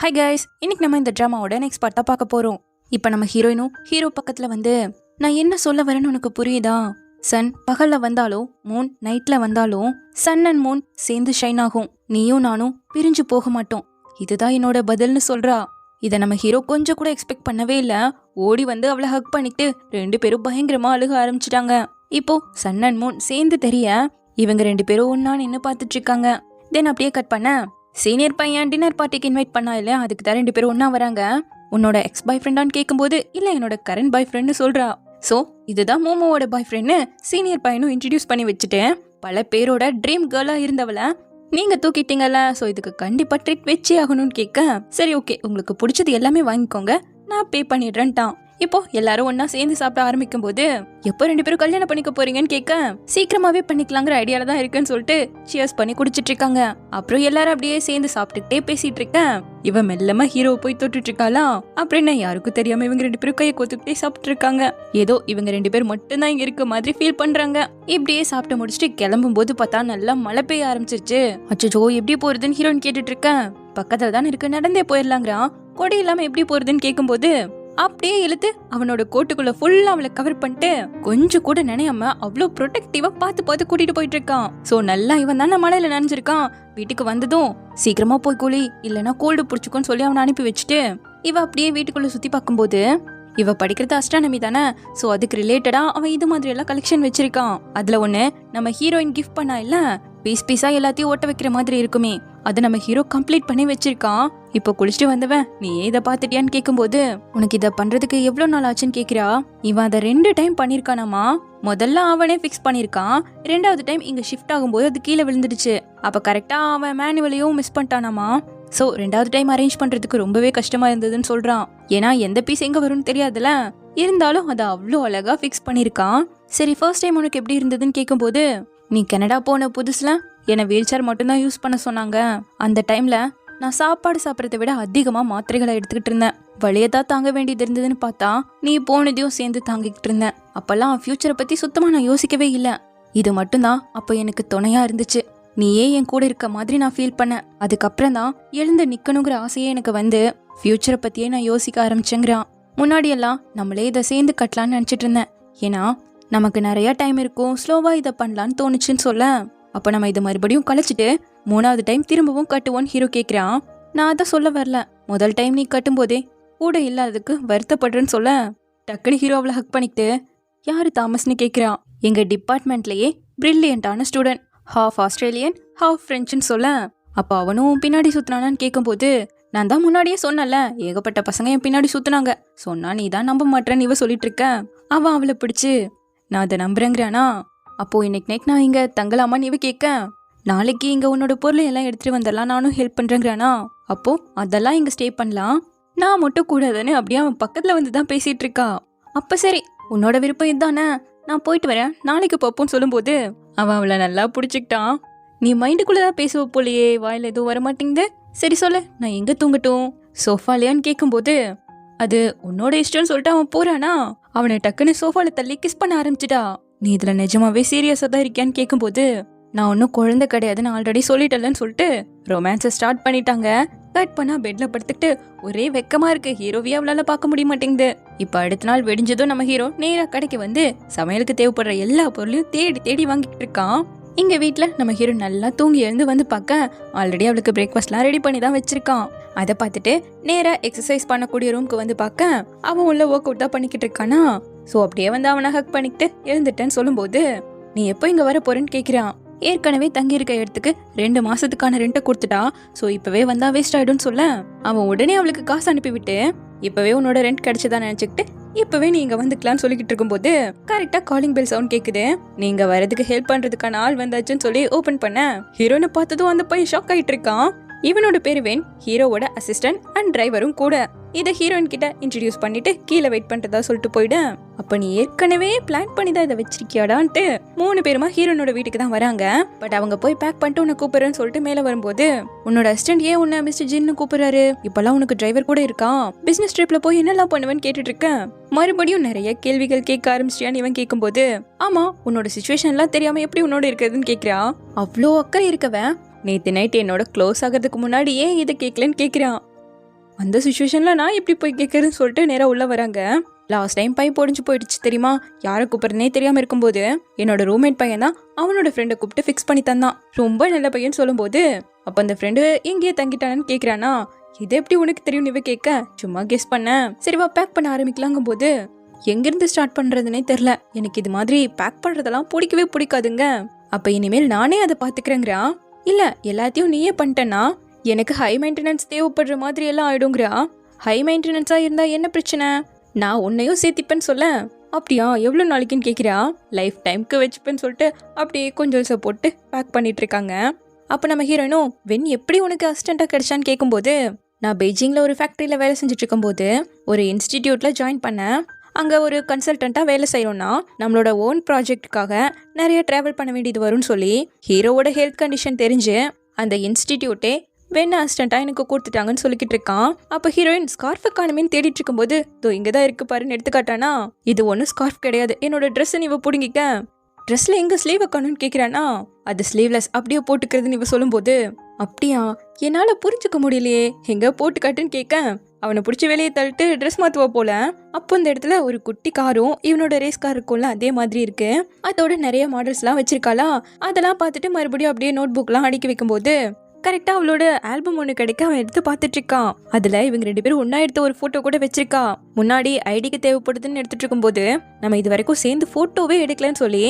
Hi guys, இன்னைக்கு நம்ம இந்த ட்ராமாவோட நெக்ஸ்ட் பார்ட்டா பார்க்க போறோம். இப்போ நம்ம ஹீரோயினும் ஹீரோ பக்கத்துல வந்து, நான் என்ன சொல்ல வரேன்னு உனக்கு புரியுதா? சன் பகல்ல வந்தாலும் மூன் நைட்ல வந்தாலும் சன் அண்ட் மூன் சேர்ந்து ஷைன் ஆகும். நீயும் நானும் பிரிஞ்சு போக மாட்டோம். இதுதான் என்னோட பதில்னு சொல்றா. இதை நம்ம ஹீரோ கொஞ்சம் கூட எக்ஸ்பெக்ட் பண்ணவே இல்ல. ஓடி வந்து அவளை ஹக் பண்ணிட்டு 2 பேரும் பயங்கரமா அழுக ஆரம்பிச்சிட்டாங்க. இப்போ சன் அண்ட் மூன் சேர்ந்து தெரிய இவங்க 2 பேரும் ஒன்னா நின்று பார்த்துட்டு இருக்காங்க. தென் அப்படியே கட் பண்ண, சீனியர் பையன் டின்னர் பார்ட்டிக்கு இன்வைட் பண்ணா இல்லையா, அதுக்கு தான் 2 பேரும் ஒன்னா வராங்க. உன்னோட எக்ஸ் பாய் ஃப்ரெண்டான்னு கேட்கும்போது இல்ல என்னோட கரண்ட் பாய் ஃப்ரெண்ட்னு சொல்றா. சோ இதுதான் மோமோவோட பாய் ஃப்ரெண்ட்னு சீனியர் பையனும் இன்ட்ரடியூஸ் பண்ணி வச்சுட்டேன். பல பேரோட ட்ரீம் கேர்ளா இருந்தவள நீங்க தூக்கிட்டீங்கல்ல, சோ இதுக்கு கண்டிப்பா ட்ரீட் வச்சே ஆகணும்னு கேட்க, சரி ஓகே உங்களுக்கு பிடிச்சது எல்லாமே வாங்கிக்கோங்க, நான் பே பண்ணிடுறேன்ட்டான். இப்போ எல்லாரும் ஒன்னா சேர்ந்து சாப்பிட ஆரம்பிக்கும் போது, எப்போ 2 பேரும் கல்யாணம் பண்ணிக்க போறீங்கன்னு கேட்க, சீக்கிரமாவே பண்ணிக்கலாங்கிற ஐடியால தான் இருக்குன்னு சொல்லிட்டு சியர்ஸ் பண்ணி குடிச்சிட்டு இருக்காங்க. அப்புறம் எல்லாரும் அப்படியே சேர்ந்து சாப்பிட்டுட்டே பேசிட்டு இருக்கேன். இவ மெல்லமா ஹீரோ போய் தொட்டுட்டு இருக்காளா. அப்புறம் என்ன, யாருக்கும் தெரியாம இவங்க 2 பேரும் கையை கோத்துக்கிட்டே சாப்பிட்டு இருக்காங்க. ஏதோ இவங்க 2 பேர் மட்டும் தான் இங்க இருக்க மாதிரி ஃபீல் பண்றாங்க. இப்படியே சாப்பிட்டு முடிச்சுட்டு கிளம்பும் போது பார்த்தா நல்லா மழை பெய்ய ஆரம்பிச்சிருச்சு. அச்சோ எப்படி போறதுன்னு ஹீரோன்னு கேட்டுட்டு இருக்கேன். பக்கத்துல தான் இருக்கு, நடந்தே போயிடலாங்கிறான். கொடை இல்லாம எப்படி போறதுன்னு கேட்கும்போது அப்படியே இழுத்து அவனோட கோட்டுக்குள்ள ஃபுல்லா அவளை கவர் பண்ணிட்டு கொஞ்சம் கூட நினையாம அவ்வளோ ப்ரொடெக்டிவா பார்த்து கூட்டிட்டு போயிட்டு இருக்கான். சோ நல்லா இவன் தானே மழையில நனைஞ்சிருக்கான். வீட்டுக்கு வந்ததும் சீக்கிரமா போய் கூலி இல்லைன்னா கோல்டு பிடிச்சிக்கோன்னு சொல்லி அவனை அனுப்பி வச்சுட்டு இவ அப்படியே வீட்டுக்குள்ள சுத்தி பார்க்கும்போது, இவ படிக்கிறது அஸ்ட்ரானமி தானே, சோ அதுக்கு ரிலேட்டடா அவன் இது மாதிரி எல்லாம் கலெக்ஷன் வச்சிருக்கான். அதுல ஒண்ணு நம்ம ஹீரோயின் கிஃப்ட் பண்ணா இல்ல, பீஸா எல்லாத்தையும் ஓட்ட வைக்கிற மாதிரி இருக்குமே, அது நம்ம ஹீரோ கம்ப்ளீட் பண்ணி வச்சிருக்கான். இப்போ குளிச்சுட்டு வந்தவன் நீ இதை பாத்துட்டியான்னு கேட்கும்போது, உனக்கு இதை பண்றதுக்கு எவ்வளவு நாள் ஆச்சுன்னு கேக்குறா. இவன் அதை 2 டைம் பண்ணிருக்கானாமா. முதல்ல அவனே பிக்ஸ் பண்ணிருக்கான், 2வது டைம் இங்க ஷிஃப்ட் ஆகும்போது அது கீழே விழுந்துடுச்சு. அப்ப கரெக்டா அவன் மேனுவலையும் மிஸ் பண்ணிட்டானாமா. சோ 2வது டைம் அரேஞ்ச் பண்றதுக்கு ரொம்பவே கஷ்டமா இருந்ததுன்னு சொல்றான். ஏன்னா எந்த பீஸ் எங்க வரும்னு தெரியாதுல, இருந்தாலும் அதை அவ்வளோ அழகா பிக்ஸ் பண்ணிருக்கான். சரி ஃபர்ஸ்ட் டைம் உனக்கு எப்படி இருந்ததுன்னு கேட்கும்போது, நீ கனடா போன புதுசுல என்னை வீல் சேர் மட்டும்தான் யூஸ் பண்ண சொன்னாங்க. அந்த டைம்ல நான் சாப்பாடு சாப்பிட்றத விட அதிகமா மாத்திரைகளை எடுத்துக்கிட்டு இருந்தேன். வழியதான் தாங்க வேண்டியது இருந்ததுன்னு பார்த்தா நீ போனதையும் சேர்ந்து தாங்கிக்கிட்டு இருந்தேன். அப்பெல்லாம் ஃபியூச்சரை பத்தி சுத்தமா நான் யோசிக்கவே இல்லை. இது மட்டும்தான் அப்போ எனக்கு துணையா இருந்துச்சு. நீயே என் கூட இருக்க மாதிரி நான் ஃபீல் பண்ணேன். அதுக்கப்புறம் தான் எழுந்து நிக்கணுங்கிற ஆசையே எனக்கு வந்து ஃபியூச்சரை பத்தியே நான் யோசிக்க ஆரம்பிச்சேங்கிறான். முன்னாடியெல்லாம் நம்மளே இதை சேர்ந்து கட்டலான்னு நினைச்சிட்டு இருந்தேன். ஏன்னா நமக்கு நிறைய டைம் இருக்கும், ஸ்லோவா இதை பண்ணலான்னு தோணுச்சுன்னு சொல்ல. அப்ப நம்ம இதை மறுபடியும் கழிச்சிட்டு 3வது டைம் திரும்பவும் கட்டுவோன்னு ஹீரோ கேட்கிறான். நான் அதை சொல்ல வரல, முதல் டைம் நீ கட்டும் போதே கூட இல்லாததுக்கு வருத்தப்படுறேன்னு சொல்ல, டக்குனு ஹீரோ அவளை ஹக் பண்ணிக்கிட்டு யாரு தாமஸ்னு கேட்கிறான். எங்க டிபார்ட்மெண்ட்லயே பிரில்லியண்டான ஸ்டூடெண்ட், ஹாஃப் ஆஸ்திரேலியன் ஹாஃப் பிரெஞ்சுன்னு சொல்ல. அப்ப அவனும் பின்னாடி சுத்தினானான்னு கேட்கும்போது, நான் தான் முன்னாடியே சொன்னல ஏகப்பட்ட பசங்க என் பின்னாடி சுத்தினாங்க, சொன்னா நீ தான் நம்ப மாட்டேன்னு இவ சொல்லிட்டு இருக்க. அவன் அவளை பிடிச்சு நான் அதை நம்புறேங்கிறானா. அப்போ இன்னைக்கு நைட் நான் இங்க தங்கலாமான்னு இவ கேட்க, நாளைக்கு இங்க உன்னோட பொருளை எல்லாம் எடுத்துட்டு வந்துடலாம், நானும் ஹெல்ப் பண்றேங்கிறானா. அப்போ அதெல்லாம் இங்க ஸ்டே பண்ணலாம், நான் மட்டும் கூடாதுன்னு அப்படியே அவன் பக்கத்துல வந்து தான் பேசிட்டு இருக்கா. அப்ப சரி உன்னோட விருப்பம் இதுதானே, நான் போயிட்டு வரேன், நாளைக்கு பார்ப்போம்னு சொல்லும்போது அவன் அவளை நல்லா பிடிச்சிக்கிட்டான். நீ மைண்டுக்குள்ளதான் பேசுவ போலியே, வாயில எதுவும் வரமாட்டேங்குது, சரி சொல்லு நான் எங்க தூங்கட்டும், சோஃபாலையான்னு கேட்கும்போது, அது உன்னோட இஷ்டம்னு சொல்லிட்டு அவன் போறானா. அவனை டக்குன்னு சோஃபால தள்ளி கிஸ் பண்ண ஆரம்பிச்சிட்டா. நீ இதுல நிஜமாவே சீரியஸா தான் இருக்கியான்னு கேட்கும்போது, நான் ஒன்னும் குழந்தை கிடையாதுன்னு ஆல்ரெடி சொல்லிட்டலன்னு சொல்லிட்டு ரொமான்ஸை ஸ்டார்ட் பண்ணிட்டாங்க. கட் பண்ணா பெட்ல படுத்துக்கிட்டு ஒரே வெக்கமா இருக்கு, ஹீரோவே அவளால பார்க்க முடிய மாட்டேங்குது. இப்ப அடுத்த நாள் வெடிஞ்சதும் நம்ம ஹீரோ நேரா கடைக்கு வந்து சமையலுக்கு தேவைப்படுற எல்லா பொருளையும் தேடி தேடி வாங்கிட்டு இருக்கான். இங்க வீட்டுல நம்ம ஹீரோ நல்லா தூங்கி எழுந்து வந்து பார்க்க ஆல்ரெடி அவளுக்கு பிரேக்ஃபாஸ்ட்லாம் ரெடி பண்ணி தான் வச்சிருக்கான். அதை பார்த்துட்டு நேரா எக்ஸசைஸ் பண்ணக்கூடிய ரூம்க்கு வந்து பார்க்க அவன் உள்ள ஒர்க் அவுட் தான் பண்ணிக்கிட்டு இருக்கானா. சோ அப்படியே வந்து அவனை ஹக் பண்ணிக்கிட்டு எழுந்துட்டேன்னு சொல்லும்போது, நீ எப்போ இங்க வர போறேன்னு கேட்கிறான். ஏற்கனவே தங்கி இருக்க இடத்துக்கு 2 மாசத்துக்கான ரெண்ட்டை கொடுத்துட்டா, சோ இப்பவே வந்தா வேஸ்ட் ஆயிடும்னு சொல்ல, அவன் உடனே அவளுக்கு காசு அனுப்பிவிட்டு இப்பவே உன்னோட ரெண்ட் கிடைச்சதா நினைச்சுக்கிட்டு இப்பவே நீங்க வந்துக்கலாம்னு சொல்லிக்கிட்டு இருக்கும்போது கரெக்டா காலிங் பெல் சவுண்ட் கேக்குது. நீங்க வரதுக்கு ஹெல்ப் பண்றதுக்கான ஆள் வந்தாச்சுன்னு சொல்லி ஓபன் பண்ண, ஹீரோனை பார்த்ததும் அந்த பையன் ஷாக் ஆயிட்டு இருக்கான். இவனோட பேரு வேன், ஹீரோவோட அசிஸ்டன்ட் அண்ட் டிரைவரும் கூட. இதை ஹீரோயின் கிட்ட இன்ட்ரடியூஸ் பண்ணிட்டு கீழே வெயிட் பண்றதா சொல்லிட்டு போயிட, அப்ப நீ ஏற்கனவே பிளான் பண்ணி தான் இதை வச்சிருக்கியாடான்ட்டு 3 பேருமா ஹீரோனோட வீட்டுக்கு தான் வராங்க. பட் அவங்க போய் பேக் பண்ணிட்டு உன்னை கூப்பிடுறேன்னு சொல்லிட்டு மேல வரும்போது, உன்னோட அசிஸ்டன்ட் ஏன் உன்னை மிஸ்டர் ஜின்னு கூப்பிடுறாரு, இப்பெல்லாம் உனக்கு டிரைவர் கூட இருக்கான், பிசினஸ் ட்ரிப்ல போய் என்னெல்லாம் பண்ணுவேன்னு கேட்டுட்டு இருக்கேன். மறுபடியும் நிறைய கேள்விகள் கேட்க ஆரம்பிச்சியான்னு இவன் கேட்கும்போது, ஆமா உன்னோட சிச்சுவேஷன்லாம் தெரியாம எப்படி உன்னோட இருக்கிறதுன்னு கேட்கிறா. அவ்வளோ அக்கறை இருக்கவன் நேத்து நைட் என்னோட க்ளோஸ் ஆகிறதுக்கு முன்னாடி ஏன் இதை கேட்கலன்னு கேட்கிறான். அந்த சுச்சுவேஷன்ல நான் எப்படி போய் கேட்கறதுன்னு சொல்லிட்டு நேரா உள்ள வராங்க. லாஸ்ட் டைம் பைப் ஒடிஞ்சு போயிடுச்சு தெரியுமா, யாரை கூப்பிடுறதுனே தெரியாம இருக்கும்போது என்னோட ரூம்மேட் பையன் தான் அவனோட ஃப்ரெண்டை கூப்பிட்டு ஃபிக்ஸ் பண்ணி தந்தான். ரொம்ப நல்ல பையன் சொல்லும்போது அப்ப அந்த ஃப்ரெண்டு எங்கேயே தங்கிட்டானு கேக்குறானா. இது எப்படி உனக்கு தெரியும் இவ கேட்க, சும்மா கெஸ் பண்ண. சரிவா பேக் பண்ண ஆரம்பிக்கலாங்கும் போது எங்கிருந்து ஸ்டார்ட் பண்றதுன்னே தெரியல. எனக்கு இது மாதிரி பேக் பண்றதெல்லாம் பிடிக்கவே பிடிக்காதுங்க. அப்ப இனிமேல் நானே அதை பாத்துக்கிறேங்கிறா. இல்ல எல்லாத்தையும் நீயே பண்ணிட்டேன்னா எனக்கு ஹை மெயின்டெனன்ஸ் தேவைப்படுற மாதிரி எல்லாம் ஆயிடுங்கிறா. ஹை மெயின்டெனன்ஸா இருந்தா என்ன பிரச்சனை, நான் உன்னையும் சேர்த்திப்பேன்னு சொல்ல. அப்படியா எவ்வளவு நாளைக்குன்னு கேட்கிறா. லைஃப் டைம்க்கு வச்சுப்பேன்னு சொல்லிட்டு அப்படியே கொஞ்சம் போட்டு பேக் பண்ணிட்டு இருக்காங்க. அப்ப நம்ம ஹீரோயினும் வென் எப்படி உனக்கு அசிஸ்டண்டா கிடைச்சான்னு கேட்கும்போது, நான் பெய்ஜிங்ல ஒரு ஃபேக்டரியில வேலை செஞ்சுட்டு இருக்கும்போது ஒரு இன்ஸ்டிடியூட்ல ஜாயின் பண்ணேன். அங்க ஒரு கன்சல்டண்டா வேலை செய்யறோம்னா நம்மளோட ஓன் ப்ராஜெக்டுக்காக நிறைய டிராவல் பண்ண வேண்டியது வரும்னு சொல்லி ஹீரோவோட ஹெல்த் கண்டிஷன் தெரிஞ்சு அந்த இன்ஸ்டிடியூட்டே வென் அசிஸ்டண்டா எனக்கு கொடுத்துட்டாங்கன்னு சொல்லிக்கிட்டு இருக்கான். அப்ப ஹீரோயின் ஸ்கார்ஃப் காணுமேன்னு தேடிட்டு இருக்கும்போது தோ இங்கதான் இருக்கு பாருன்னு எடுத்துக்காட்டானா. இது ஒன்னும் ஸ்கார்ஃப் கிடையாது, என்னோட ட்ரெஸ் நீ புடுங்கிக்க. ட்ரெஸ்ல எங்க ஸ்லீவ் காணும்னு கேக்குறானா. அது ஸ்லீவ்லெஸ் அப்படியே போட்டுக்கிறதுன்னு இவ சொல்லும் போது, அப்படியா என்னால புரிஞ்சுக்க முடியலையே, எங்க போட்டு காட்டுன்னு கேட்க அவனை பிடிச்சி வெளியே தள்ளிட்டு ட்ரெஸ் மாத்துவா போல. அப்போ இந்த இடத்துல ஒரு குட்டி காரும் இவனோட ரேஸ் கார் இருக்கும்ல அதே மாதிரி இருக்கு. அதோட நிறைய மாடல்ஸ் எல்லாம் வச்சிருக்காளா. அதெல்லாம் பார்த்துட்டு மறுபடியும் அப்படியே நோட் புக் எல்லாம் அடுக்கி வைக்கும்போது கரெக்டா அவளோட ஆல்பம் ஒண்ணு கிடைக்க அவன் எடுத்து பார்த்துட்டு இருக்கான். அதுல இவங்க 2 பேரும் ஒன்னா எடுத்த ஒரு போட்டோ கூட வச்சிருக்கா. முன்னாடி ஐடிக்கு தேவைப்படுதுன்னு எடுத்துட்டு இருக்கும்போது நம்ம இது வரைக்கும் சேர்ந்து போட்டோவே எடுக்கலன்னு சொல்லி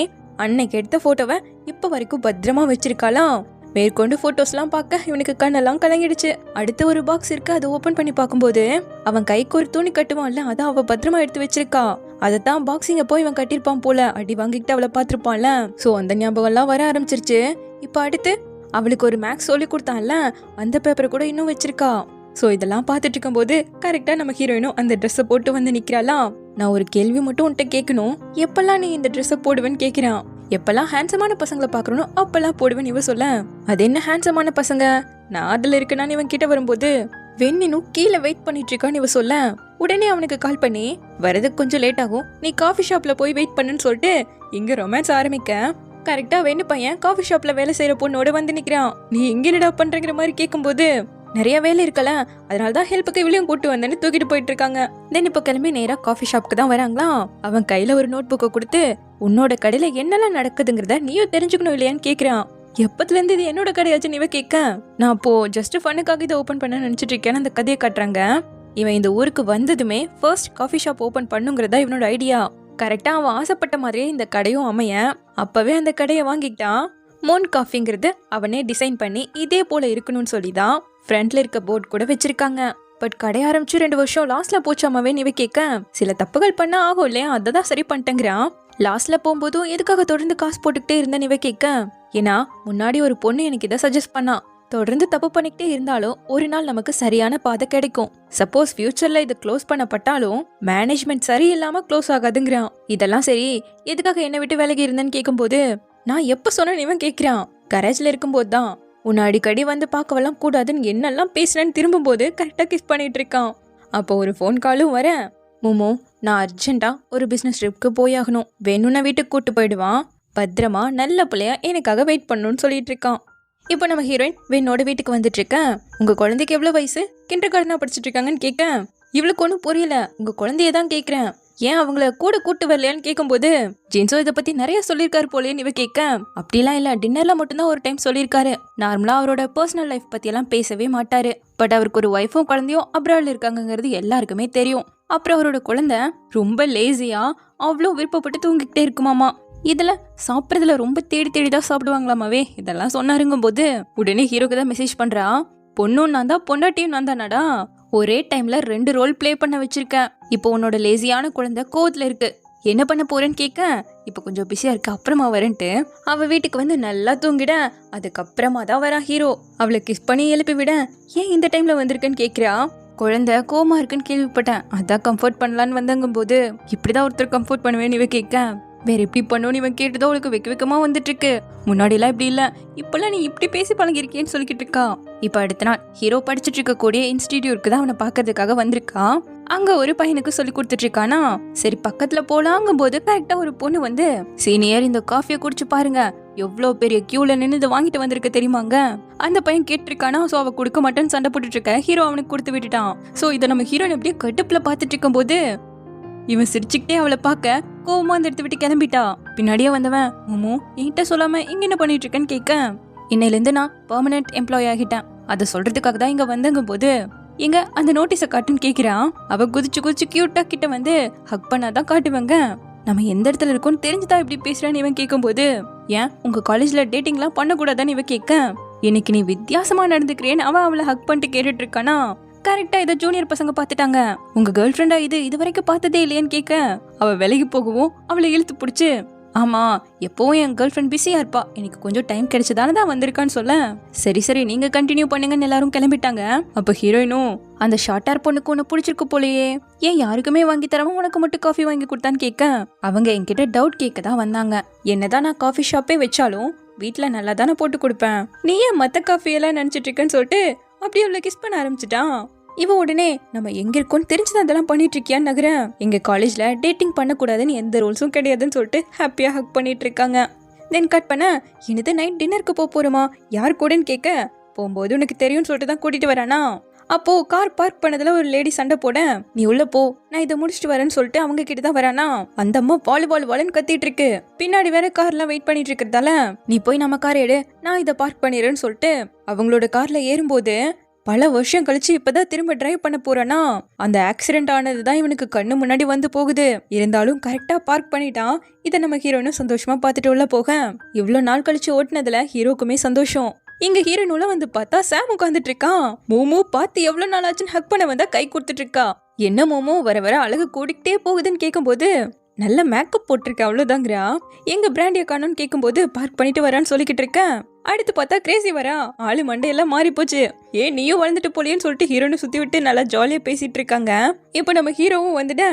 அன்னைக்கு எடுத்த போட்டோவை இப்ப வரைக்கும் பத்திரமா வச்சிருக்காளாம். மேற்கொண்டு போட்டோஸ் எல்லாம் பார்க்க இவனுக்கு கண்ணெல்லாம் கலங்கிடுச்சு. அடுத்த ஒரு பாக்ஸ் இருக்கு, அதை ஓபன் பண்ணி பார்க்கும்போது அவன் கைக்கு ஒரு துணி கட்டுவான்ல, அதை அவ பத்திரமா எடுத்து வச்சிருக்கா. அதைத்தான் பாக்ஸிங்க போய் இவன் கட்டிருப்பான் போல, அடி வாங்கிட்டு அவளை பாத்திருப்பான்ல. சோ அந்த ஞாபகம் எல்லாம் வர ஆரம்பிச்சிருச்சு. இப்ப அடுத்து அவளுக்கு ஒரு மேக்ஸ் சொல்லி கொடுத்தான்ல, அந்த பேப்பரை கூட இன்னும் வச்சிருக்கா. சோ இதெல்லாம் பார்த்துட்டு இருக்கும் போது கரெக்டா நம்ம ஹீரோயினும் அந்த ட்ரெஸ்ஸை போட்டு வந்து நிக்கிறாளா. நான் ஒரு கேள்வி மட்டும் உன்கிட்ட கேட்கணும், எப்பெல்லாம் நீ இந்த ட்ரெஸ்ஸை போடுவேன்னு கேட்கிறான். எப்பெல்லாம் ஹேண்ட்ஸமான பசங்களை பாக்குறனோ அப்பெல்லாம் போடுவேன் இவ சொல்ல. அது என்ன ஹேண்ட்ஸமான பசங்க, நான் அதுல இருக்கேன்னு இவன் கிட்ட வரும்போது வெண்ணினும் கீழே வெயிட் பண்ணிட்டு இருக்கான்னு இவ சொல்ல. உடனே அவனுக்கு கால் பண்ணி வரதுக்கு கொஞ்சம் லேட் ஆகும், நீ காஃபி ஷாப்ல போய் வெயிட் பண்ணுன்னு சொல்லிட்டு இங்க ரொமான்ஸ் ஆரம்பிக்க கரெக்டா வெண்ணு பையன் காஃபி ஷாப்ல வேலை செய்யற பொண்ணோட வந்து நிக்கிறான். நீ எங்க என்னடா பண்றங்கிற மாதிரி கேட்கும்போது நிறைய வேலை இருக்கல, அதனாலதான் ஹெல்ப்புக்கு இவளையும் கூட்டு வந்தேன்னு தூக்கிட்டு போயிட்டு இருக்காங்க. தென் இப்ப கிளம்பி நேரா காஃபி ஷாப்க்கு தான் வராங்களா. அவன் கையில ஒரு நோட் புக்கை கொடுத்து உன்னோட கடையில என்னெல்லாம் நடக்குதுங்கிறத நீயும் தெரிஞ்சுக்கணும் இல்லையான்னு கேக்குறான். எப்பத்துல இருந்து இது என்னோட கடையாச்சுன்னு இவ கேட்க, நான் அப்போ ஜஸ்ட் ஃபன்னுக்காக இதை ஓபன் பண்ண நினைச்சிட்டு இருக்கேன்னு அந்த கதையை காட்டுறாங்க. இவன் இந்த ஊருக்கு வந்ததுமே ஃபர்ஸ்ட் காஃபி ஷாப் ஓபன் பண்ணுங்கிறதா இவனோட ஐடியா. கரெக்டா அவன் ஆசைப்பட்ட மாதிரியே இந்த கடையும் அமைய அப்பவே அந்த கடையை வாங்கிட்டான். மூன் காஃபிங்கிறது அவனே டிசைன் பண்ணி இதே போல இருக்கணும்னு சொல்லிதான் ஃப்ரண்ட்ல இருக்க போர்டு கூட வச்சிருக்காங்க. பட் கடை ஆரம்பிச்சு 2 வருஷம் லாஸ்ட்ல போச்சாமவே நீ கேட்க, சில தப்புகள் பண்ண ஆகும் இல்லையா, அததான் சரி பண்ணிட்டேங்கிறான். லாஸ்ட்ல போகும்போதும் எதுக்காக தொடர்ந்து காசு போட்டுக்கிட்டே இருந்த நீ கேட்க, ஏன்னா முன்னாடி ஒரு பொண்ணு எனக்கு இதை சஜஸ்ட் பண்ணா, தொடர்ந்து தப்பு பண்ணிக்கிட்டே இருந்தாலும் ஒரு நாள் நமக்கு சரியான பாதை கிடைக்கும். சப்போஸ் ஃபியூச்சர்ல இது க்ளோஸ் பண்ணப்பட்டாலும் மேனேஜ்மெண்ட் சரியில்லாம க்ளோஸ் ஆகாதுங்கிறான். இதெல்லாம் சரி, எதுக்காக என்னை விட்டு விலகி இருந்தேன்னு கேட்கும்போது நான் எப்ப சொன்னேன்னு இவன் கேட்கிறான். கரேஜ்ல இருக்கும்போது தான் உன்னை அடிக்கடி வந்து பார்க்கவெல்லாம் கூடாதுன்னு என்னெல்லாம் பேசுறேன்னு திரும்பும்போது கரெக்டா கிஸ் பண்ணிட்டு இருக்கான். அப்போ ஒரு ஃபோன் காலும் வர, மோமோ நான் அர்ஜென்ட்டா ஒரு பிசினஸ் ட்ரிப்க்கு போயாகணும், வேணும்னா வீட்டுக்கு கூட்டு போயிடுவான், பத்திரமா நல்ல பிள்ளையா எனக்காக வெயிட் பண்ணணும்னு சொல்லிட்டு இருக்கான். இப்போ நம்ம ஹீரோயின் வெண்ணோட வீட்டுக்கு வந்துட்டு இருக்கேன். உங்க குழந்தைக்கு எவ்வளவு வயசு, கிண்டர் கார்டனா படிச்சுட்டு இருக்காங்கன்னு கேட்க, இவளுக்கு ஒன்றும் புரியல, உங்க குழந்தைய தான் கேட்கிறேன், ஏன் அவங்கள கூட கூட்டு வரலையான்னு கேட்கும்போது ஜென்சோ இதை பத்தி நிறைய சொல்லியிருக்காரு போலேன்னு இவ கேட்க, அப்படிலாம் இல்ல, டின்னர்ல மட்டும்தான் ஒரு டைம் சொல்லியிருக்காரு, நார்மலா அவரோட பர்சனல் லைஃப் பத்தி எல்லாம் பேசவே மாட்டாரு, பட் அவருக்கு ஒரு ஒய்ஃபும் குழந்தையும் அப்ராட்ல இருக்காங்கிறது எல்லாருக்குமே தெரியும். அப்புறம் அவரோட குழந்தை ரொம்ப லேசியா அவ்வளோ விருப்பப்பட்டு தூங்கிக்கிட்டே இருக்குமாமா. இதுல சாப்பிட்றதுல ரொம்ப தேடி தேடிதான் சாப்பிடுவாங்களாமாவே. இதெல்லாம் சொன்னாருங்கும் போது உடனே ஹீரோக்கு தான் மெசேஜ் பண்றா, பொண்ணும் நான் தான் பொண்டாட்டியும் நான் தானடா, ஒரே டைம்ல 2 ரோல் பிளே பண்ண வச்சிருக்கேன். இப்போ உன்னோட லேசியான குழந்தை கோவத்துல இருக்கு, என்ன பண்ண போறேன்னு கேட்க, இப்ப கொஞ்சம் பிஸியா இருக்கு அப்புறமா வரேன்ட்டு அவ வீட்டுக்கு வந்து நல்லா தூங்கிட. அதுக்கப்புறமா தான் வரா ஹீரோ. அவளை கிஸ் பண்ணி எழுப்பி விட, ஏன் இந்த டைம்ல வந்திருக்குன்னு கேக்குறா. குழந்தை கோமா இருக்குன்னு கேள்விப்பட்டேன், அதான் கம்ஃபர்ட் பண்ணலான்னு வந்தங்கும் போது இப்படிதான் ஒருத்தர் கம்ஃபர்ட் பண்ணுவேன்னு இவ கேட்க, வேற எப்படி பண்ணுன்னு இவன் கேட்டுதான் அவளுக்கு வெக்க வெக்கமா வந்துட்டு இருக்கு. முன்னாடி எல்லாம் இப்படி இல்ல, இப்பெல்லாம் நீ இப்படி பேசி பழகிருக்கேன்னு சொல்லிக்கிட்டு இருக்கா. இப்ப அடுத்த நாள் ஹீரோ படிச்சுட்டு இருக்க கூடிய இன்ஸ்டிடியூட்க்கு தான் அவனை பாக்குறதுக்காக வந்திருக்கா. அங்க ஒரு பையனுக்கு சொல்லி கொடுத்துட்டு இருக்கானா. சரி பக்கத்துல போலாங்கும் போது கரெக்டா ஒரு பொண்ணு வந்து, சீனியர் இந்த காஃபியை குடிச்சு பாருங்க, எவ்வளவு பெரிய கியூல நின்று இதை வாங்கிட்டு வந்திருக்க தெரியுமாங்க. அந்த பையன் கேட்டிருக்கானா. சோ அவ கொடுக்க மாட்டேன்னு சண்டை போட்டுட்டு இருக்க ஹீரோ அவனுக்கு கொடுத்து விட்டுட்டான். சோ இதை நம்ம ஹீரோயின் அப்படியே கடுப்புல பாத்துட்டு இருக்கும் போது இவன் சிரிச்சுக்கிட்டே அவளை பார்க்க கோவமா அந்த எடுத்து விட்டு கிளம்பிட்டா. பின்னாடியே வந்தவன், மோமோ என்கிட்ட சொல்லாம இங்க என்ன பண்ணிட்டு இருக்கேன்னு கேட்க, இன்னையில இருந்து நான் பெர்மனன்ட் எம்ப்ளாயி ஆகிட்டேன், அதை சொல்றதுக்காக தான் இங்க வந்தங்கும் போது எங்க அந்த நோட்டீஸை காட்டுன்னு கேக்குறான். அவ குதிச்சு குதிச்சு கியூட்டா கிட்ட வந்து ஹக் பண்ணாதான் காட்டுவாங்க. நம்ம எந்த இடத்துல இருக்கோம்னு தெரிஞ்சுதான் இப்படி பேசுறான்னு இவன் கேட்கும் போது, ஏன் உங்க காலேஜ்ல டேட்டிங் எல்லாம் பண்ணக்கூடாதான்னு இவன் கேட்க, இன்னைக்கு நீ வித்தியாசமா நடந்துக்கிறேன்னு அவன் அவளை ஹக் பண்ணிட்டு கேட்டுட்டு இருக்கானா. கரெக்டா இதை ஜூனியர் பசங்க பாத்துட்டாங்க. உங்க கேர்ள் ஃப்ரெண்டா இது வரைக்கும் பார்த்ததே இல்லையான்னு கேட்க, அவ விலகி போகவும் அவளை இழுத்து பிடிச்சு, ஆமா எப்பவும் என் கேர்ள் ஃப்ரெண்ட் பிஸியா இருப்பா, எனக்கு கொஞ்சம் டைம் கிடைச்சதானே தான் வந்திருக்கான்னு சொல்ல, சரி சரி நீங்க கண்டினியூ பண்ணுங்கன்னு எல்லாரும் கிளம்பிட்டாங்க. அப்ப ஹீரோயினும், அந்த ஷார்ட் ஹேர் பொண்ணுக்கு ஒண்ணு பிடிச்சிருக்கு போலயே, ஏன் யாருக்குமே வாங்கி தராம உனக்கு மட்டும் காஃபி வாங்கி கொடுத்தான்னு கேட்க, அவங்க என்கிட்ட டவுட் கேட்க தான் வந்தாங்க. என்னதான் நான் காஃபி ஷாப்பே வச்சாலும் வீட்டுல நல்லா தானே போட்டு கொடுப்பேன், நீ ஏன் மத்த காஃபி எல்லாம் நினைச்சிட்டு இருக்கேன்னு சொல்லிட்டு அப்படியே அவளை கிஸ் பண்ண ஆரம்பிச்சுட்டான். இவ உடனே, நம்ம எங்க இருக்கோன்னு தெரிஞ்சுதான் அதெல்லாம் பண்ணிட்டு இருக்கியான்னு நகரேன், எங்க காலேஜ்ல டேட்டிங் பண்ணக்கூடாதுன்னு எந்த ரூல்ஸும் கிடையாதுன்னு சொல்லிட்டு ஹாப்பியா ஹக் பண்ணிட்டு இருக்காங்க. தென் கட் பண்ண, என்னது நைட் டின்னருக்கு போறோமா, யார் கூடன்னு கேட்க, போகும்போது உனக்கு தெரியும்னு சொல்லிட்டு தான் கூட்டிட்டு வரானா. அப்போ கார் பார்க் பண்ணதுல ஒரு லேடி சண்டை போட, நீ உள்ள போ நான் இதை முடிச்சுட்டு வரேன்னு சொல்லிட்டு அவங்க கிட்ட தான் வரானா. அந்த அம்மா வாலுன்னு கத்திட்டு இருக்கு. பின்னாடி வேற கார்லாம் வெயிட் பண்ணிட்டு இருக்கிறதால, நீ போய் நம்ம கார் எடு நான் இதை பார்க் பண்ணிடுறேன்னு சொல்லிட்டு அவங்களோட கார்ல ஏறும்போது, பல வருஷம் கழிச்சு இப்பதான் திரும்ப டிரைவ் பண்ண போறானா. அந்த ஆக்சிடென்ட் ஆனதுதான் இவனுக்கு கண்ணு முன்னாடி வந்து போகுது. இருந்தாலும் கரெக்டா பார்க் பண்ணிட்டான். இதை நம்ம ஹீரோனும் சந்தோஷமா பாத்துட்டு உள்ள போக, இவ்வளவு நாள் கழிச்சு ஓட்டுனதுல ஹீரோக்குமே சந்தோஷம். இங்க ஹீரோயின் உள்ள வந்து பார்த்தா சாம் உட்காந்துட்டு இருக்கான். மோமோ பார்த்து எவ்வளவு நாள் ஆச்சுன்னு ஹக் பண்ண வந்தா கை கொடுத்துட்டு இருக்கா. என்ன மோமோ வர வர அழகு கூடிக்கிட்டே போகுதுன்னு கேட்கும் போது, நல்ல மேக்கப் போட்டிருக்க அவ்வளவுதாங்கிறா. எங்க பிராண்டிய காணும்னு கேட்கும் போது, பார்க் பண்ணிட்டு வரான்னு சொல்லிக்கிட்டு இருக்கேன். அடுத்து பார்த்தா கிரேசி வரா. ஆளு மண்டையெல்லாம் மாறி போச்சு. ஏன் நீயும் வளர்ந்துட்டு போலியன்னு சொல்லிட்டு ஹீரோனு சுத்தி விட்டு நல்லா ஜாலியா பேசிட்டு இருக்காங்க. இப்ப நம்ம ஹீரோவும் வந்துட்ட,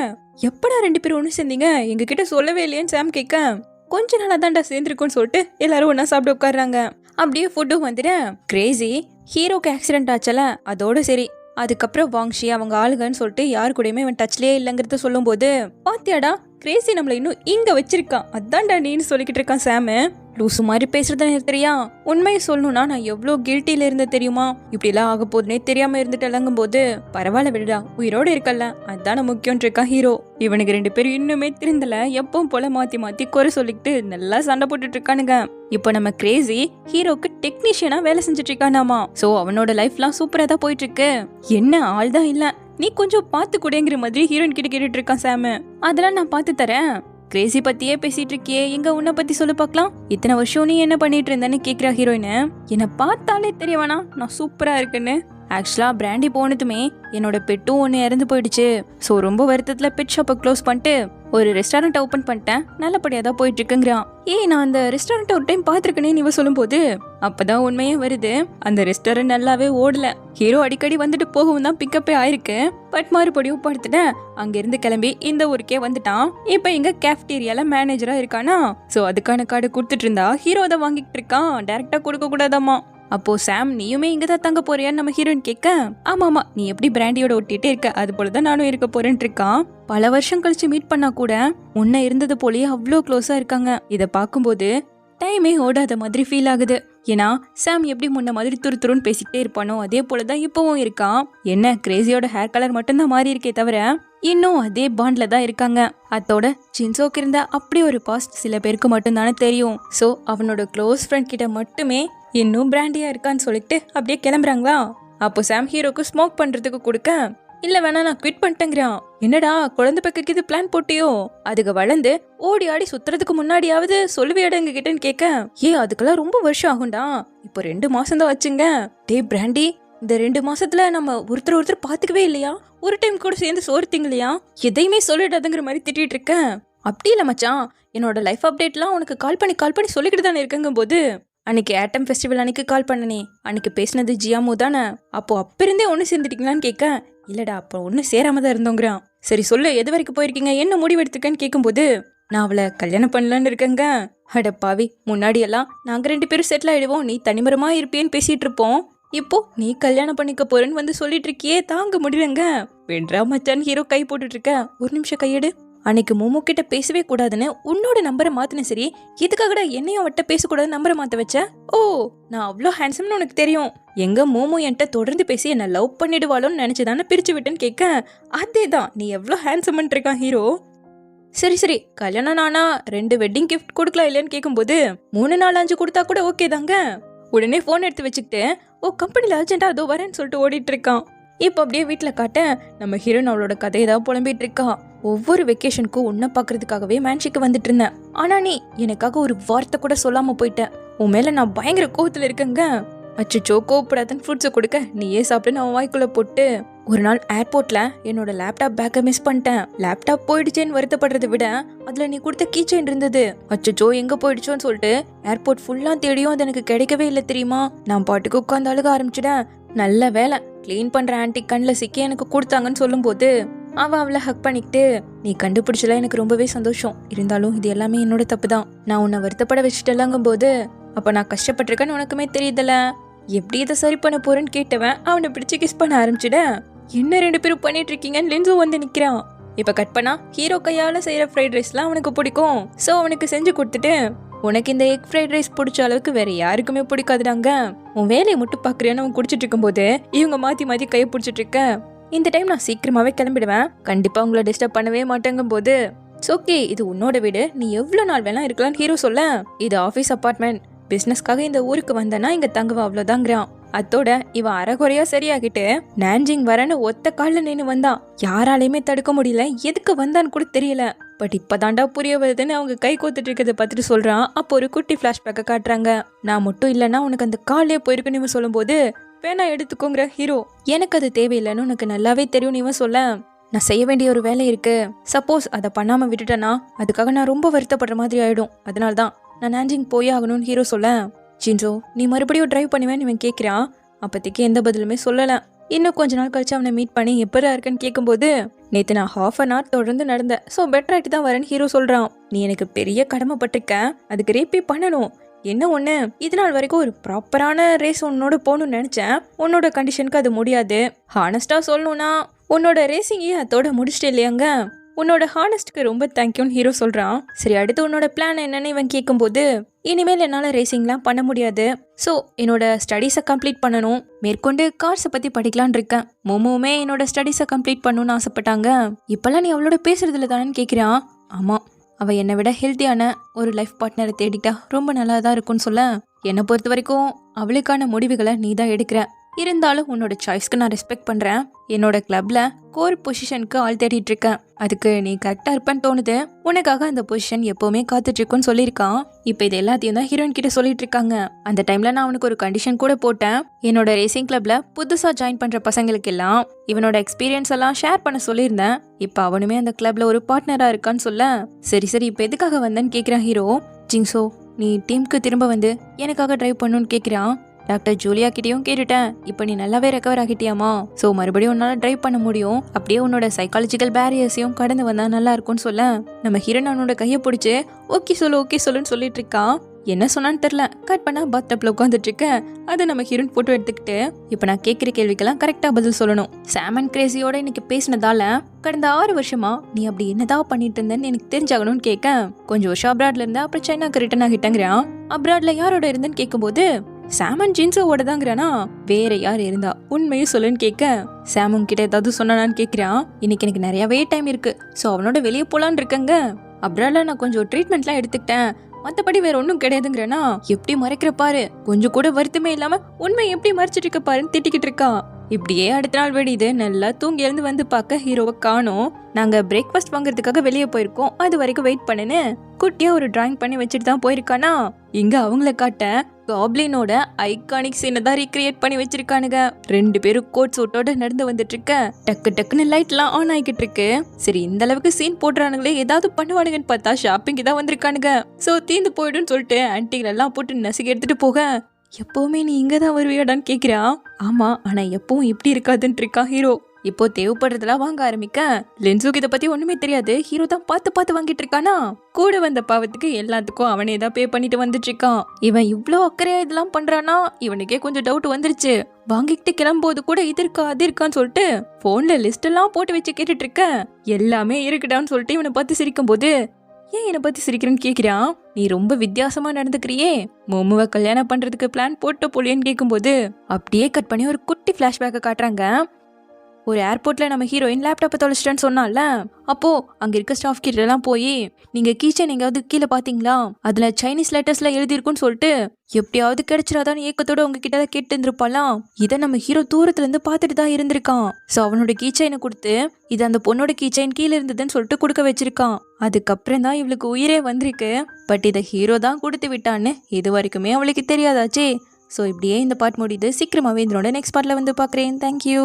எப்படா 2 பேரும் ஒண்ணு சேர்ந்தீங்க, எங்க கிட்ட சொல்லவே இல்லையேன்னு சாம் கேட்க, கொஞ்ச நாளா தான்டா சேர்ந்துருக்கும்னு சொல்லிட்டு எல்லாரும் ஒன்னா சாப்பிட்டு உட்காடுறாங்க. அப்படியே ஃபுட்டும் வந்துட, கிரேசி ஹீரோக்கு ஆக்சிடென்ட் ஆச்சல அதோட சரி. அதுக்கப்புறம் வாங்ஷி அவங்க ஆளுகன்னு சொல்லிட்டு யாரு கூடயுமே இவன் டச்லயே இல்லைங்கிறத சொல்லும் போது, பாத்தியாடா கிரேசி நம்மள இன்னும் இங்க வச்சிருக்கான், அதான்டா நீன்னு சொல்லிக்கிட்டு இருக்கான் சாமு. லூசு மாதிரி பேசுறத நிறுத்துறியா, உண்மையை சொல்லணும்னா நான் எவ்வளவு கில்ட்டில இருந்த தெரியுமா, இப்படி எல்லாம் ஆக போதுனே தெரியாம இருந்துட்டலங்கும் போது, பரவாயில்ல விடுடா உயிரோட இருக்கல அதான முக்கியம் இருக்கான் ஹீரோ. இவனுக்கு 2 பேரும் இன்னுமே திருந்தல, எப்பவும் போல மாத்தி மாத்தி குறை சொல்லிக்கிட்டு நல்லா சண்டை போட்டுட்டு இருக்கானுங்க. இப்போ நம்ம கிரேசி ஹீரோக்கு டெக்னீஷியனா வேலை செஞ்சுட்டு இருக்கானாமா. சோ அவனோட லைஃப்லாம் சூப்பரா தான் போயிட்டு இருக்கு. என்ன ஆள் தான் இல்ல, நீ கொஞ்சம் பாத்து கூடங்கிற மாதிரி ஹீரோயின் கிட்ட கேட்டுட்டு இருக்கான் சாமு. அதெல்லாம் நான் பாத்து தரேன், கிரேசி பத்தியே பேசிட்டு இருக்கியே, எங்க உன்னை பத்தி சொல்லு பாக்கலாம், இத்தனை வருஷம் நீ என்ன பண்ணிட்டு இருந்தேன்னு கேக்குறா ஹீரோயின். என்ன பார்த்தாலே தெரியவானா நான் சூப்பரா இருக்குன்னு. ஆக்சுவலா பிராண்டி போனதுமே என்னோட பெட்டும் ஒன்னு இறந்து போயிடுச்சு. சோ ரொம்ப வருத்தத்துல பெட் ஷாப்பை க்ளோஸ் பண்ணிட்டு ஒரு ரெஸ்டாரண்ட் ஓபன் பண்ணிட்டேன், நல்லபடியா தான் போயிட்டு இருக்குங்கிறான். நான் அந்த ரெஸ்டாரண்ட் ஒரு டைம் பாத்துருக்கேனே இவ சொல்லும் போது, அப்பதான் உண்மையே வருது, அந்த ரெஸ்டாரண்ட் நல்லாவே ஓடல. ஹீரோ அடிக்கடி வந்துட்டு போகவும் தான் பிக்கப்பே ஆயிருக்கு. பட் மறுபடியும் படுத்துட்ட அங்க இருந்து கிளம்பி இந்த ஊருக்கே வந்துட்டான். இப்ப இங்க கேஃப்டீரியால மேனேஜரா இருக்கானா. சோ அதுக்கான கார்டு கொடுத்துட்டு இருந்தா ஹீரோ அதை வாங்கிட்டு இருக்கான், டைரக்டா கொடுக்க கூடாதாமா. அப்போ சாம் நீயுமே இங்கதான் தங்க போறியான்னு நம்ம ஹீரோயின் கேட்க, ஆமாமா நீ எப்படி பிராண்டியோட ஒட்டிட்டே இருக்க அது போலதான் நானும் இருக்க போறேன்னு இருக்கான். பல வருஷம் கழிச்சு மீட் பண்ணா கூட முன்ன இருந்தது போலயே அவ்வளோ க்ளோஸா இருக்காங்க. இத பாக்கும்போது டைமே ஓடாத மாதிரி ஃபீல் ஆகுது. ஏன்னா சாம் எப்படி முன்ன மாதிரி துருன்னு பேசிக்கிட்டே இருப்பானோ அதே போலதான் இப்பவும் இருக்கான். என்ன கிரேசியோட ஹேர் கலர் மட்டும்தான் மாறி இருக்கே தவிர இன்னும் அதே பாண்ட்ல தான் இருக்காங்க. அதோட ஜின்சோக்கு இருந்த அப்படி ஒரு பாஸ்ட் சில பேருக்கு மட்டும் தானே தெரியும். சோ அவனோட க்ளோஸ் ஃப்ரெண்ட் கிட்ட மட்டுமே இன்னும் பிராண்டியா இருக்கான்னு சொல்லிட்டு அப்படியே கிளம்புறாங்களா. அப்போ சாம் ஹீரோக்கு ஸ்மோக் பண்றதுக்கு கொடுக்க, இல்ல வேணா நான் குவிட் பண்ணிட்டேங்கிறான். என்னடா குழந்தை பக்கக்கு இது பிளான் போட்டியோ, அதுக்கு வளர்ந்து ஓடி ஆடி சுத்துறதுக்கு முன்னாடியாவது சொல்லுவியாட எங்க கிட்டன்னு கேட்க, அதுக்கெல்லாம் ரொம்ப வருஷம் ஆகும்டா, இப்போ 2 மாசம் தான் வச்சுங்க. டே பிராண்டி, இந்த 2 மாசத்துல நம்ம ஒருத்தர் பாத்துக்கவே இல்லையா, ஒரு டைம் கூட சேர்ந்து சோறுத்தீங்க இல்லையா, எதையுமே சொல்லிடாதுங்கிற மாதிரி திட்டிட்டு இருக்கேன். அப்படி இல்ல மச்சான், என்னோட லைஃப் அப்டேட்லாம் உனக்கு கால் பண்ணி சொல்லிக்கிட்டு தானே இருக்கங்கும் போது, அன்னைக்கு ஆட்டம் ஃபெஸ்டிவல் அன்னைக்கு கால் பண்ணனே, அன்னைக்கு பேசினது ஜியாமு தானே, அப்போ இருந்தே ஒன்று சேர்ந்துட்டீங்களான்னு கேட்க, இல்லடா அப்போ ஒன்று சேராம தான் இருந்தோங்கிறான். சரி சொல்லு எது வரைக்கும் போயிருக்கீங்க, என்ன முடிவு எடுத்துக்கன்னு கேட்கும்போது, நான் அவளை கல்யாணம் பண்ணலான்னு இருக்கேங்க. அட பாவி, முன்னாடி எல்லாம் நாங்க 2 பேரும் செட்டில் ஆயிடுவோம், நீ தனிமரமா இருப்பேன்னு பேசிட்டு இருப்போம். இப்போ நீ கல்யாணம் பண்ணிக்க போறேன்னு வந்து சொல்லிட்டு இருக்கியே, தாங்க முடியலங்க. வென்றா மச்சான் ஹீரோ கை போட்டுட்டு இருக்க. ஒரு நிமிஷம் கையெடு. அன்னைக்கு மோமோ கிட்ட பேசவே கூடாதுன்னு உன்னோட நம்பரை மாத்தின சரி, எதுக்காகடா என்னையும் அவட்ட பேசக்கூடாது நம்பரை மாத்த வச்ச? ஓ, நான் அவ்வளோ ஹேண்ட்ஸம்னு உனக்கு தெரியும். எங்க மோமோ என்கிட்ட தொடர்ந்து பேசி என்ன லவ் பண்ணிடுவாளோன்னு நினைச்சுதானே பிரிச்சு விட்டுன்னு கேட்க. அதேதான், நீ எவ்வளோ ஹேண்ட்ஸம்னு இருக்கான் ஹீரோ. சரி சரி, கல்யாணம் நானா 2 வெட்டிங் கிஃப்ட் கொடுக்கலாம் இல்லையான்னு கேட்கும்போது 3 4 5 கொடுத்தா கூட ஓகே தாங்க. உடனே போன் எடுத்து வச்சுக்கிட்டு ஓ கம்பெனில அர்ஜென்ட்டா அதோ வரேன்னு சொல்லிட்டு ஓடிட்டு இருக்கான். இப்போ அப்படியே வீட்டில் காட்ட நம்ம ஹீரோயின் அவளோட கதையை தான் புலம்பிட்டு இருக்கா. ஒவ்வொரு வெக்கேஷனுக்கும் உன்னை பார்க்கறதுக்காகவே மேன்ஷிக்கு வந்துட்டு இருந்தேன். ஆனா நீ எனக்காக ஒரு வார்த்தை கூட சொல்லாம போயிட்ட. உன் மேல நான் பயங்கர கோவத்துல இருக்கேங்க. அச்சோ, கோவப்படாதன்னு ஃப்ரூட்ஸை கொடுக்க நீயே சாப்பிட்டு நான் வாய்க்குள்ள போட்டு ஒரு நாள் ஏர்போர்ட்ல என்னோட லேப்டாப் பேக்கை மிஸ் பண்ணிட்டேன். லேப்டாப் போயிடுச்சேன்னு வருத்தப்படுறதை விட அதுல நீ கொடுத்த கீ செயின் இருந்தது. அச்சோ, எங்க போயிடுச்சோன்னு சொல்லிட்டு ஏர்போர்ட் ஃபுல்லா தேடியும் அது எனக்கு கிடைக்கவே இல்லை தெரியுமா. நான் பாட்டுக்கு உட்காந்து அழுக ஆரம்பிச்சிட்டேன். நல்ல வேலை கிளீன் பண்ற ஆன்டி கண்ணில் சிக்கி எனக்கு கொடுத்தாங்கன்னு சொல்லும் போது அவளை ஹக் பண்ணிக்கிட்டு நீ கண்டுபிடிச்சல எனக்கு ரொம்பவே சந்தோஷம். இருந்தாலும் இது எல்லாமே என்னோட தப்பு தான். நான் உன்னை வருத்தப்பட வச்சுட்டலாங்கும் போது அப்ப நான் கஷ்டப்பட்டிருக்கேன்னு உனக்குமே தெரியுதுல. எப்படி இதை சரி பண்ண போறேன்னு கேட்டவன் அவனை பிடிச்சு கிஸ் பண்ண ஆரம்பிச்சிட. என்ன 2 பேரும் பண்ணிட்டு இருக்கீங்கன்னு லென்ஸும் வந்து நிக்கிறான். இப்ப கட் பண்ணா ஹீரோ கையால செய்யற ஃப்ரைட் ரைஸ்லாம் அவனுக்கு பிடிக்கும். சோ அவனுக்கு செஞ்சு கொடுத்துட்டு உனக்கு இந்த எக் ஃப்ரைட் ரைஸ் பிடிச்ச அளவுக்கு வேற யாருக்குமே பிடிக்காதுடாங்க. உன் வேலையை மட்டும் பாக்குறேன்னு அவன் குடிச்சிட்டு இருக்கும் போது இவங்க மாத்தி கையை பிடிச்சிட்டு இருக்க. இந்த டைம் நான் சீக்கிரமாவே கிளம்பிடுவேன். கண்டிப்பா உங்களை டிஸ்டர்ப் பண்ணவே மாட்டேங்கும் போது ஓகே, இது உன்னோட வீடு, நீ எவ்வளவு நாள் வேணா இருக்கலாம்னு ஹீரோ சொல்ல. இது ஆபீஸ் அபார்ட்மெண்ட், பிசினஸ்க்காக இந்த ஊருக்கு வந்தனா இங்க தங்குவா அவ்வளவுதாங்கிறான். அத்தோட இவன் அரைகுறையா சரியாகிட்டு நான்ஜிங் வரன்னு ஒத்த கால்ல நின்னு வந்தான். யாராலையுமே தடுக்க முடியல. எதுக்கு வந்தான்னு கூட தெரியல. பட் இப்பதாண்டா புரிய வருதுன்னு அவங்க கை கோத்துட்டு இருக்கிறத பார்த்துட்டு சொல்றான். அப்போ ஒரு குட்டி பிளாஷ்பேக்க காட்டுறாங்க. நான் மட்டும் இல்லைன்னா உனக்கு அந்த காலே போயிருக்குன்னு இவன் சொல்லும் போது வேணா எடுத்துக்கோங்கிற ஹீரோ. எனக்கு அது தேவையில்லைன்னு உனக்கு நல்லாவே தெரியும் இவன் சொல்ல. நான் செய்ய வேண்டிய ஒரு வேலை இருக்கு. சப்போஸ் அதை பண்ணாம விட்டுட்டேன்னா அதுக்காக நான் ரொம்ப வருத்தப்படுற மாதிரி ஆயிடும். அதனால்தான் நான் நான்ஜிங் போய் ஆகணும்னு ஹீரோ சொல்ல. ஜின்சோ, நீ மறுபடியும் டிரைவ் பண்ணுவேன்னு இவன் கேட்கிறான். அப்போதைக்கு எந்த பதிலுமே சொல்லல. இன்னும் கொஞ்ச நாள் கழிச்சு அவனை மீட் பண்ணி எப்படா இருக்குன்னு கேட்கும்போது நேத்து நான் ½ an hour தொடர்ந்து நடந்தேன். ஸோ பெட்டர் ஆகிட்டு தான் வரேன்னு ஹீரோ சொல்றான். நீ எனக்கு பெரிய கடமைப்பட்டிருக்க, அதுக்கு ரேப்பே பண்ணணும். என்ன ஒண்ணு, இது நாள் வரைக்கும் ஒரு ப்ராப்பரான ரேஸ் உன்னோட போகணும்னு நினைச்சேன். உன்னோட கண்டிஷனுக்கு அது முடியாது. ஹானஸ்டா சொல்லணும்னா உன்னோட ரேசிங்கே அதோட முடிச்சிட்டு இல்லையாங்க. உன்னோட ஹானஸ்டுக்கு ரொம்ப தேங்க்யூன்னு ஹீரோ சொல்றான். சரி, அடுத்து உன்னோட பிளான் என்னன்னு இவன் கேட்கும்போது இனிமேல் என்னால் ரேசிங்லாம் பண்ண முடியாது. ஸோ என்னோட ஸ்டடீஸை கம்ப்ளீட் பண்ணணும். மேற்கொண்டு கார்ஸை பற்றி படிக்கலான் இருக்கேன். மோமோவுமே என்னோட ஸ்டடீஸை கம்ப்ளீட் பண்ணணும்னு ஆசைப்பட்டாங்க. இப்போல்லாம் நீ அவளோட பேசுறதுல தானேன்னு கேட்குறான். ஆமாம், அவள் என்னை விட ஹெல்த்தியான ஒரு லைஃப் பார்ட்னரை தேடிட்டா ரொம்ப நல்லா தான் இருக்கும்னு சொல்ல, என்னை பொறுத்த வரைக்கும் அவளுக்கான முடிவுகளை நீ தான் எடுக்கிற. இருந்தாலும் உன்னோட சாய்ஸ்க்கு நான் ரெஸ்பெக்ட் பண்றேன். என்னோட கிளப்ல கோர் பொசிஷனுக்கு ஆள் தேடிட்டு இருக்கேன். அதுக்கு நீ கரெக்டா இருப்பேன்னு தோணுது. உனக்காக அந்த பொசிஷன் எப்பவுமே காத்துட்டு இருக்குன்னு சொல்லியிருக்கான். இப்ப இது எல்லாத்தையும் தான் ஹீரோயின் கிட்ட சொல்லிட்டு இருக்காங்க. அந்த டைம்ல நான் அவனுக்கு ஒரு கண்டிஷன் கூட போட்டேன். என்னோட ரேசிங் கிளப்ல புதுசா ஜாயின் பண்ற பசங்களுக்கு எல்லாம் இவனோட எக்ஸ்பீரியன்ஸ் எல்லாம் ஷேர் பண்ண சொல்லியிருந்தேன். இப்ப அவனுமே அந்த கிளப்ல ஒரு பார்ட்னரா இருக்கான்னு சொல்ல, சரி சரி இப்ப எதுக்காக வந்தேன்னு கேக்குறான் ஹீரோ. ஜிங்சோ, நீ டீமுக்கு திரும்ப வந்து எனக்காக டிரைவ் பண்ணணும்னு கேக்குறான். டாக்டர் ஜூலியா கிட்டயும் கேட்டுட்டேன். இப்போ நீ நல்லாவே ரெக்கவர் ஆகிட்டியாமா. ஸோ மறுபடியும் உன்னால டிரைவ் பண்ண முடியும். அப்படியே உன்னோட சைக்காலஜிக்கல் பேரியர்ஸையும் கடந்து வந்தா நல்லா இருக்கும்னு சொல்ல, நம்ம ஹீரோன் அவனோட கையை பிடிச்சி ஓகே சொல்லுன்னு சொல்லிட்டு இருக்கான். என்ன சொன்னான்னு தெரியல. கட் பண்ணா பாத்டப்ல உட்காந்துட்டு இருக்க. அதை நம்ம ஹீரோன் போட்டோ எடுத்துக்கிட்டு இப்போ நான் கேட்குற கேள்விக்கெல்லாம் கரெக்டா பதில் சொல்லணும். சாமன் கிரேசியோட இன்னைக்கு பேசினதால கடந்த 6 வருஷமா நீ அப்படி என்னதான் பண்ணிட்டு இருந்தேன்னு எனக்கு தெரிஞ்சாகணும்னு கேட்க, கொஞ்சம் வருஷம் அப்ராட்ல இருந்தா அப்புறம் சைனாக்கு ரிட்டர்ன் ஆகிட்டாங்கிறான். அப்ராட்ல யாரோட இருந்தேன்னு கேட்கும்போது சாமன் ஜின்சோவோட தாங்கிறானா. வேற யார் இருந்தா உண்மையும் சொல்லுன்னு கேட்க, சாமும் கிட்ட ஏதாவது சொன்னான்னு கேட்கிறான். இன்னைக்கு எனக்கு நிறையவே டைம் இருக்கு. ஸோ அவனோட வெளியே போலான்னு இருக்கங்க. அப்ராட்ல நான் கொஞ்சம் ட்ரீட்மெண்ட்லாம் எடுத்துக்கிட்டேன். மத்தபடி வேற ஒன்னும் கிடையாதுங்கிறனா. எப்படி மறைக்கிற பாரு, கொஞ்சம் கூட வருத்தமே இல்லாம உண்மை எப்படி மறைச்சிட்டு இருக்க பாருன்னு திட்டிக்கிட்டு இருக்கான். இப்படியே அடுத்த நாள் வெடிது. நல்லா தூங்கி எழுந்து வந்து பார்க்க ஹீரோவை காணோம். நாங்க பிரேக்ஃபாஸ்ட் வாங்குறதுக்காக வெளியே போயிருக்கோம், அது வரைக்கும் வெயிட் பண்ணுன்னு குட்டியா ஒரு டிராயிங் பண்ணி வச்சுட்டு தான் போயிருக்கானா. இங்க அவங்கள காட்ட காப்ளினோட ஐகானிக் சீனை தான் ரீக்ரியேட் பண்ணி வச்சிருக்கானுங்க. 2 பேரும் கோட் சூட்டோட நடந்து வந்துட்டு இருக்க. டக்குன்னு லைட் எல்லாம் ஆன் ஆகிட்டு இருக்கு. சரி, இந்த அளவுக்கு சீன் போடுறானுங்களே, ஏதாவது பண்ணுவானுங்கன்னு பார்த்தா ஷாப்பிங் தான் வந்திருக்கானுங்க. சோ தீந்து போயிடுன்னு சொல்லிட்டு ஆன்டிகள் எல்லாம் போட்டு நசுக்கி எடுத்துட்டு போக, எப்பவுமே நீ இங்கதான் வருவியாடான்னு கேக்குறா. ஆமா, ஆனா எப்பவும் இப்படி இருக்காதுன்னு இருக்கா ஹீரோ. இப்போ தேவைப்படுறதெல்லாம் வாங்க ஆரம்பிக்க லென்ஸுக்கு இதை பத்தி ஒண்ணுமே தெரியாது. ஹீரோ தான் பார்த்து பார்த்து வாங்கிட்டு இருக்கானா. கூட வந்த பாவத்துக்கு எல்லாத்துக்கும் அவனே தான் பே பண்ணிட்டு வந்துட்டு இருக்கான். இவன் இவ்ளோ அக்கறையா இதெல்லாம் பண்றானா, இவனுக்கே கொஞ்சம் டவுட் வந்துருச்சு. வாங்கிட்டு கிளம்போது கூட இது இருக்கா அது இருக்கான்னு சொல்லிட்டு போன்ல லிஸ்ட் எல்லாம் போட்டு வச்சு கேட்டுட்டு இருக்க. எல்லாமே இருக்குடான்னு சொல்லிட்டு இவனை பார்த்து சிரிக்கும் போது, ஏன் என்னை பத்தி சிரிக்கிறேன்னு கேக்குறான். நீ ரொம்ப வித்தியாசமா நடந்துக்கிறியே, மொம்முவை கல்யாணம் பண்றதுக்கு பிளான் போட்டு போலியன்னு கேட்கும்போது அப்படியே கட் பண்ணி ஒரு குட்டி பிளாஷ்பேக்கை காட்டுறாங்க. ஒரு ஏர்போர்ட்ல நம்ம ஹீரோயின் லேப்டாப்பை தொலைச்சிட்டேன்னு சொன்னால, அப்போ அங்க இருக்க ஸ்டாஃப் கிட்ட எல்லாம் போய் நீங்க கீச்சன் எங்கேயாவது கீழே பாத்தீங்களா, அதுல சைனீஸ் லெட்டர்ஸ்ல எழுதிருக்குன்னு சொல்லிட்டு எப்படியாவது கிடைச்சிடாதான்னு ஏக்கத்தோட உங்ககிட்ட கேட்டு இருந்திருப்பாலாம். இதை நம்ம ஹீரோ தூரத்துல இருந்து பார்த்துட்டு தான் இருந்திருக்கான். சோ அவனோட கீச்சைனை கொடுத்து இது அந்த பொண்ணோட கீச்சைன் கீழே இருந்ததுன்னு சொல்லிட்டு கொடுக்க வச்சிருக்கான். அதுக்கப்புறம் தான் இவளுக்கு உயிரே வந்திருக்கு. பட் இதை ஹீரோ தான் கொடுத்து விட்டான்னு இது வரைக்குமே அவளுக்கு தெரியாதாச்சே. ஸோ இப்படியே இந்த பார்ட் முடியுது. சீக்கிரமாவே இதனோட நெக்ஸ்ட் பார்ட்ல வந்து பார்க்குறேன். தேங்க்யூ.